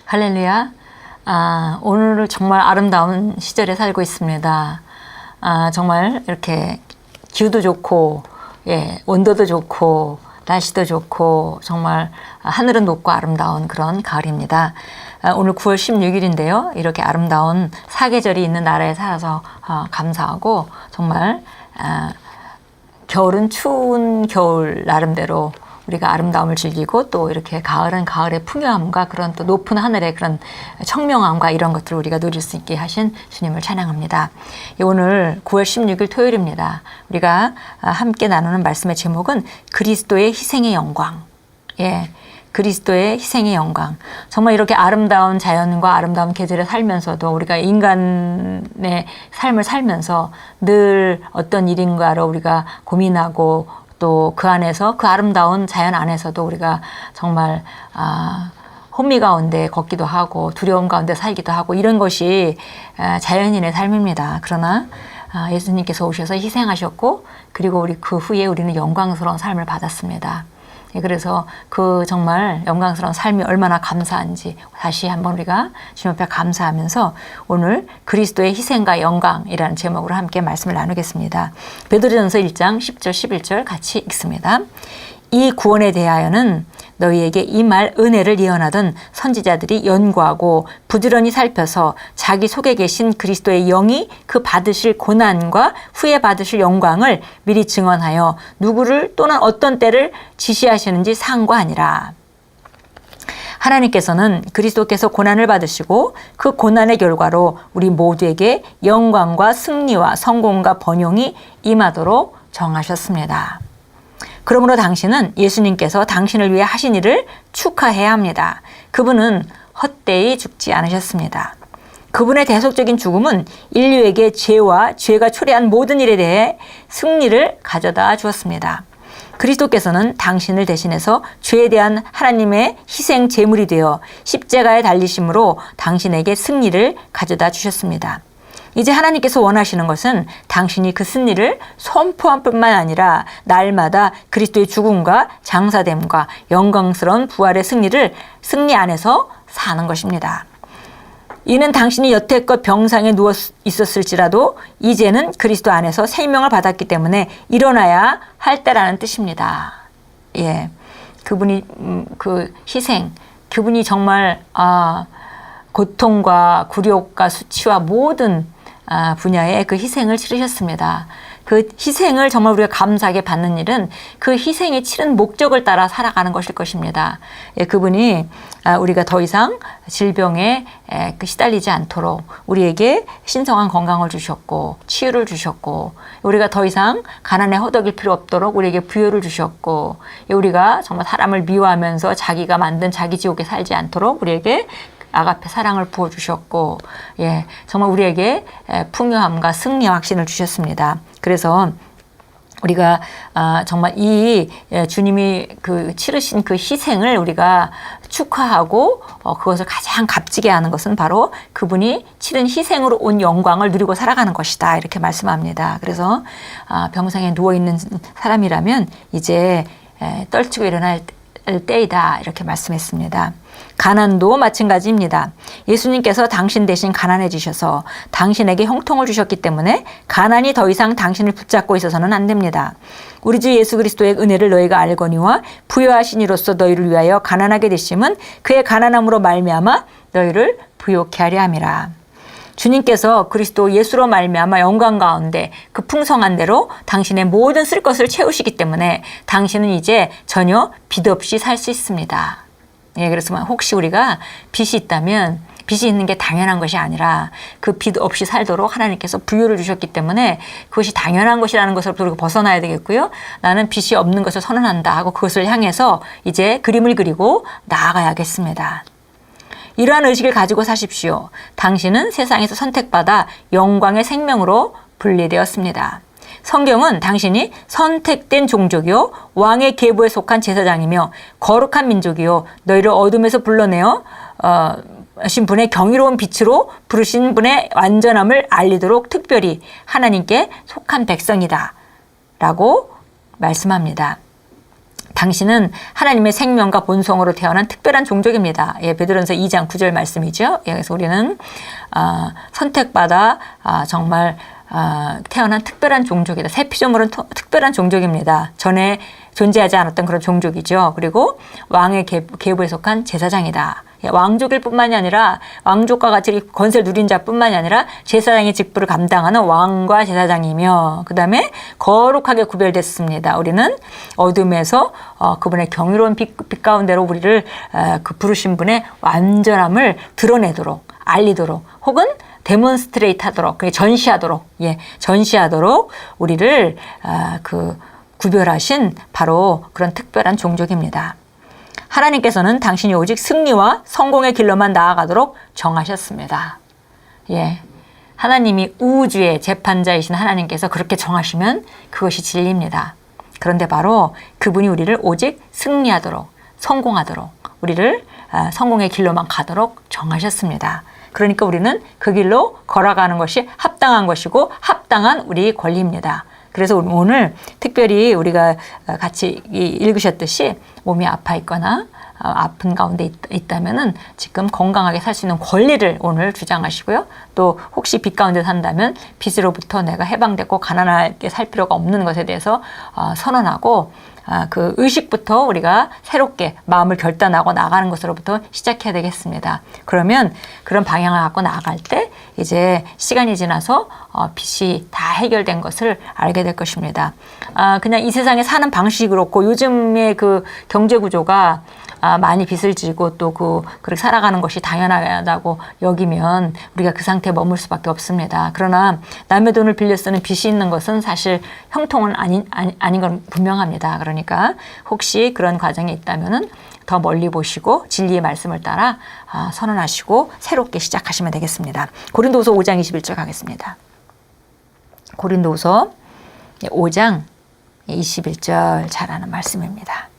할렐루야. 오늘은 정말 아름다운 시절에 살고 있습니다. 정말 이렇게 기후도 좋고, 온도도 좋고, 날씨도 좋고, 정말 하늘은 높고 아름다운 그런 가을입니다. 오늘 9월 16일인데요. 이렇게 아름다운 사계절이 있는 나라에 살아서 감사하고, 정말 겨울은 추운 겨울 나름대로 우리가 아름다움을 즐기고, 또 이렇게 가을은 가을의 풍요함과 그런 또 높은 하늘의 그런 청명함과 이런 것들을 우리가 누릴 수 있게 하신 주님을 찬양합니다. 오늘 9월 16일 토요일입니다. 우리가 함께 나누는 말씀의 제목은 그리스도의 희생의 영광. 그리스도의 희생의 영광. 정말 이렇게 아름다운 자연과 아름다운 계절에 살면서도 우리가 인간의 삶을 살면서 늘 어떤 일인가를 우리가 고민하고, 또 그 안에서 그 아름다운 자연 안에서도 우리가 정말 혼미 가운데 걷기도 하고 두려움 가운데 살기도 하고, 이런 것이 자연인의 삶입니다. 그러나 예수님께서 오셔서 희생하셨고, 그리고 우리 그 후에 우리는 영광스러운 삶을 받았습니다. 그래서 그 정말 영광스러운 삶이 얼마나 감사한지 다시 한번 우리가 주님 앞에 감사하면서 오늘 그리스도의 희생과 영광이라는 제목으로 함께 말씀을 나누겠습니다. 베드로전서 1장 10절 11절 같이 읽습니다. 이 구원에 대하여는 너희에게 이 말 은혜를 예언하던 선지자들이 연구하고 부지런히 살펴서 자기 속에 계신 그리스도의 영이 그 받으실 고난과 후에 받으실 영광을 미리 증언하여 누구를 또는 어떤 때를 지시하시는지 상고하니라. 하나님께서는 그리스도께서 고난을 받으시고 그 고난의 결과로 우리 모두에게 영광과 승리와 성공과 번영이 임하도록 정하셨습니다. 그러므로 당신은 예수님께서 당신을 위해 하신 일을 축하해야 합니다. 그분은 헛되이 죽지 않으셨습니다. 그분의 대속적인 죽음은 인류에게 죄와 죄가 초래한 모든 일에 대해 승리를 가져다 주었습니다. 그리스도께서는 당신을 대신해서 죄에 대한 하나님의 희생 제물이 되어 십자가에 달리심으로 당신에게 승리를 가져다 주셨습니다. 이제 하나님께서 원하시는 것은 당신이 그 승리를 선포할 뿐만 아니라 날마다 그리스도의 죽음과 장사됨과 영광스러운 부활의 승리 안에서 사는 것입니다. 이는 당신이 여태껏 병상에 누워 있었을지라도 이제는 그리스도 안에서 생명을 받았기 때문에 일어나야 할 때라는 뜻입니다. 그분이 그 희생, 그분이 정말 고통과 굴욕과 수치와 모든 분야에 그 희생을 치르셨습니다. 그 희생을 정말 우리가 감사하게 받는 일은 그 희생이 치른 목적을 따라 살아가는 것일 것입니다. 그분이 우리가 더 이상 질병에 시달리지 않도록 우리에게 신성한 건강을 주셨고 치유를 주셨고, 우리가 더 이상 가난에 허덕일 필요 없도록 우리에게 부여를 주셨고, 우리가 정말 사람을 미워하면서 자기가 만든 자기 지옥에 살지 않도록 우리에게 아가페 사랑을 부어주셨고, 정말 우리에게 풍요함과 승리와 확신을 주셨습니다. 그래서 우리가 정말 이 주님이 그 치르신 그 희생을 우리가 축하하고 그것을 가장 값지게 하는 것은 바로 그분이 치른 희생으로 온 영광을 누리고 살아가는 것이다, 이렇게 말씀합니다. 그래서 병상에 누워있는 사람이라면 이제 떨치고 일어날 때이다, 이렇게 말씀했습니다. 가난도 마찬가지입니다. 예수님께서 당신 대신 가난해지셔서 당신에게 형통을 주셨기 때문에 가난이 더 이상 당신을 붙잡고 있어서는 안 됩니다. 우리 주 예수 그리스도의 은혜를 너희가 알거니와 부요하신 이로써 너희를 위하여 가난하게 되심은 그의 가난함으로 말미암아 너희를 부요케 하려 함이라. 주님께서 그리스도 예수로 말미암아 영광 가운데 그 풍성한 대로 당신의 모든 쓸 것을 채우시기 때문에 당신은 이제 전혀 빚 없이 살 수 있습니다. 그래서 혹시 우리가 빚이 있다면 빚이 있는 게 당연한 것이 아니라 그 빚 없이 살도록 하나님께서 부유를 주셨기 때문에 그것이 당연한 것이라는 것으로부터 우리가 벗어나야 되겠고요. 나는 빚이 없는 것을 선언한다 하고 그것을 향해서 이제 그림을 그리고 나아가야겠습니다. 이러한 의식을 가지고 사십시오. 당신은 세상에서 선택받아 영광의 생명으로 분리되었습니다. 성경은 당신이 선택된 종족이요 왕의 계보에 속한 제사장이며 거룩한 민족이요 너희를 어둠에서 불러내어 신 분의 경이로운 빛으로 부르신 분의 완전함을 알리도록 특별히 하나님께 속한 백성이다 라고 말씀합니다. 당신은 하나님의 생명과 본성으로 태어난 특별한 종족입니다. 예, 베드로전서 2장 9절 말씀이죠. 예, 그래서 우리는 선택받아 정말 태어난 특별한 종족이다. 새 피조물은 특별한 종족입니다. 전에 존재하지 않았던 그런 종족이죠. 그리고 왕의 계보에 속한 제사장이다. 왕족일 뿐만이 아니라 왕족과 같이 권세를 누린 자뿐만이 아니라 제사장의 직분을 감당하는 왕과 제사장이며 그 다음에 거룩하게 구별됐습니다. 우리는 어둠에서 그분의 경이로운 빛 가운데로 우리를 그 부르신 분의 완전함을 드러내도록 알리도록 혹은 데몬스트레이트 하도록 전시하도록 우리를 구별하신 바로 그런 특별한 종족입니다. 하나님께서는 당신이 오직 승리와 성공의 길로만 나아가도록 정하셨습니다. 예. 하나님이 우주의 재판자이신 하나님께서 그렇게 정하시면 그것이 진리입니다. 그런데 바로 그분이 우리를 오직 승리하도록, 성공하도록, 우리를 성공의 길로만 가도록 정하셨습니다. 그러니까 우리는 그 길로 걸어가는 것이 합당한 것이고 합당한 우리 권리입니다. 그래서 오늘 특별히 우리가 같이 읽으셨듯이 몸이 아파 있거나 아픈 가운데 있다면은 지금 건강하게 살 수 있는 권리를 오늘 주장하시고요. 또 혹시 빚 가운데 산다면 빚으로부터 내가 해방됐고 가난하게 살 필요가 없는 것에 대해서 선언하고 그 의식부터 우리가 새롭게 마음을 결단하고 나가는 것으로부터 시작해야 되겠습니다. 그러면 그런 방향을 갖고 나아갈 때 이제 시간이 지나서 빚이 다 해결된 것을 알게 될 것입니다. 그냥 이 세상에 사는 방식이 그렇고 요즘의 그 경제 구조가 많이 빚을 지고 또 그렇게 살아가는 것이 당연하다고 여기면 우리가 그 상태에 머물 수밖에 없습니다. 그러나 남의 돈을 빌려 쓰는 빚이 있는 것은 사실 형통은 아닌 건 분명합니다. 그러니까 혹시 그런 과정이 있다면은 더 멀리 보시고 진리의 말씀을 따라 선언하시고 새롭게 시작하시면 되겠습니다. 고린도후서 5장 21절 가겠습니다. 고린도후서 5장 21절 잘하는 말씀입니다.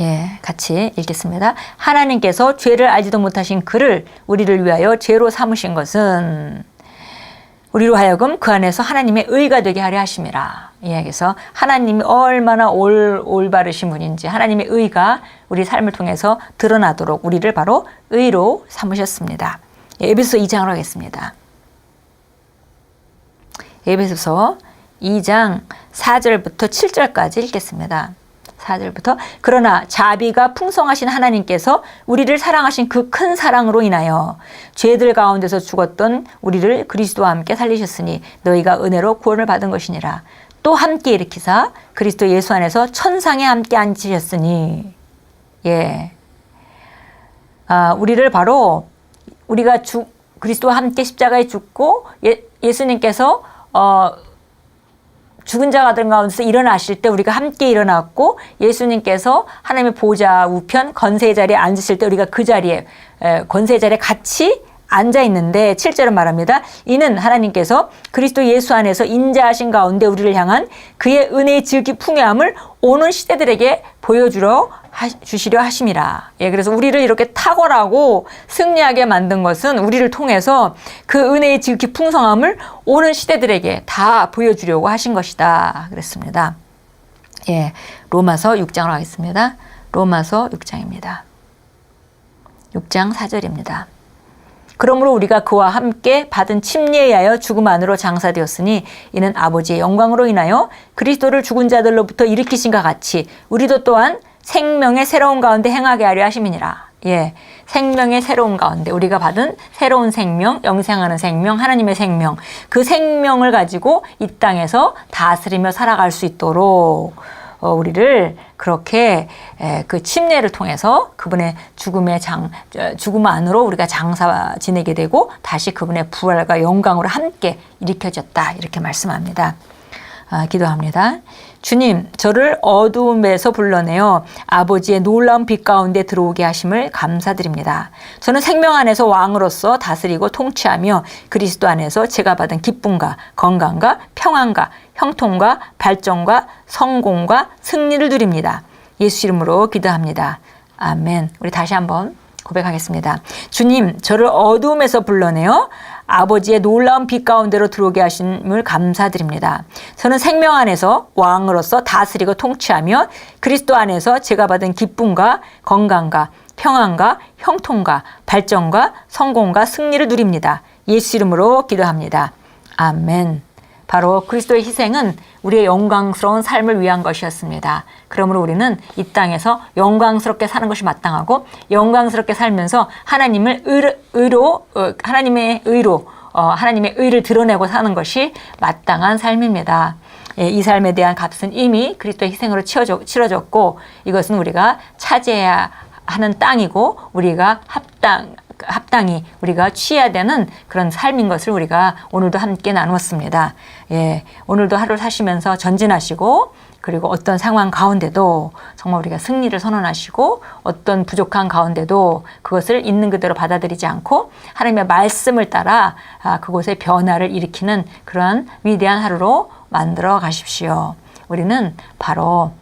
예, 같이 읽겠습니다. 하나님께서 죄를 알지도 못하신 그를 우리를 위하여 죄로 삼으신 것은 우리로 하여금 그 안에서 하나님의 의가 되게 하려 하심이라. 예, 그래서 하나님이 얼마나 올바르신 분인지 하나님의 의가 우리 삶을 통해서 드러나도록 우리를 바로 의로 삼으셨습니다. 예, 에베소서 2장으로 하겠습니다. 에베소서 2장 4절부터 7절까지 읽겠습니다. 4절부터 그러나 자비가 풍성하신 하나님께서 우리를 사랑하신 그 큰 사랑으로 인하여 죄들 가운데서 죽었던 우리를 그리스도와 함께 살리셨으니 너희가 은혜로 구원을 받은 것이니라. 또 함께 일으키사 그리스도 예수 안에서 천상에 함께 앉히셨으니 예, 우리를 바로 우리가 그리스도와 함께 십자가에 죽고 예수님께서 죽은 자가 된 가운데서 일어나실 때 우리가 함께 일어났고 예수님께서 하나님의 보좌 우편 권세의 자리에 앉으실 때 우리가 그 자리에 권세의 자리에 같이 앉아 있는데 7절은 말합니다. 이는 하나님께서 그리스도 예수 안에서 인자하신 가운데 우리를 향한 그의 은혜의 지극히 풍요함을 오는 시대들에게 주시려 하심이라. 예, 그래서 우리를 이렇게 탁월하고 승리하게 만든 것은 우리를 통해서 그 은혜의 지극히 풍성함을 오는 시대들에게 다 보여주려고 하신 것이다. 그랬습니다. 예, 로마서 6장으로 하겠습니다. 로마서 6장입니다. 6장 4절입니다. 그러므로 우리가 그와 함께 받은 침례에 의하여 죽음 안으로 장사되었으니 이는 아버지의 영광으로 인하여 그리스도를 죽은 자들로부터 일으키신과 같이 우리도 또한 생명의 새로운 가운데 행하게 하려 하심이니라. 예, 생명의 새로운 가운데 우리가 받은 새로운 생명, 영생하는 생명, 하나님의 생명, 그 생명을 가지고 이 땅에서 다스리며 살아갈 수 있도록 우리를 그렇게 그 침례를 통해서 그분의 죽음 안으로 우리가 장사 지내게 되고 다시 그분의 부활과 영광으로 함께 일으켜졌다. 이렇게 말씀합니다. 기도합니다. 주님, 저를 어두움에서 불러내어 아버지의 놀라운 빛 가운데 들어오게 하심을 감사드립니다. 저는 생명 안에서 왕으로서 다스리고 통치하며 그리스도 안에서 제가 받은 기쁨과 건강과 평안과 형통과 발전과 성공과 승리를 누립니다. 예수 이름으로 기도합니다. 아멘. 우리 다시 한번 고백하겠습니다. 주님, 저를 어두움에서 불러내어 아버지의 놀라운 빛 가운데로 들어오게 하심을 감사드립니다. 저는 생명 안에서 왕으로서 다스리고 통치하며 그리스도 안에서 제가 받은 기쁨과 건강과 평안과 형통과 발전과 성공과 승리를 누립니다. 예수 이름으로 기도합니다. 아멘. 바로 그리스도의 희생은 우리의 영광스러운 삶을 위한 것이었습니다. 그러므로 우리는 이 땅에서 영광스럽게 사는 것이 마땅하고 영광스럽게 살면서 하나님의 의를 드러내고 사는 것이 마땅한 삶입니다. 이 삶에 대한 값은 이미 그리스도의 희생으로 치러졌고 이것은 우리가 차지해야 하는 땅이고 우리가 합당히 우리가 취해야 되는 그런 삶인 것을 우리가 오늘도 함께 나누었습니다. 오늘도 하루를 사시면서 전진하시고 그리고 어떤 상황 가운데도 정말 우리가 승리를 선언하시고 어떤 부족한 가운데도 그것을 있는 그대로 받아들이지 않고 하나님의 말씀을 따라 그곳에 변화를 일으키는 그런 위대한 하루로 만들어 가십시오. 우리는 바로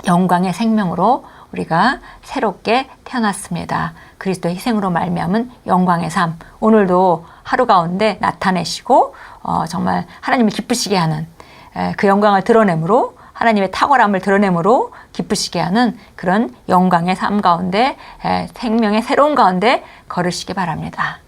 영광의 생명으로 우리가 새롭게 태어났습니다. 그리스도의 희생으로 말미암은 영광의 삶 오늘도 하루 가운데 나타내시고 정말 하나님을 기쁘시게 하는 그 영광을 드러내므로 하나님의 탁월함을 드러내므로 기쁘시게 하는 그런 영광의 삶 가운데 생명의 새로운 가운데 걸으시기 바랍니다.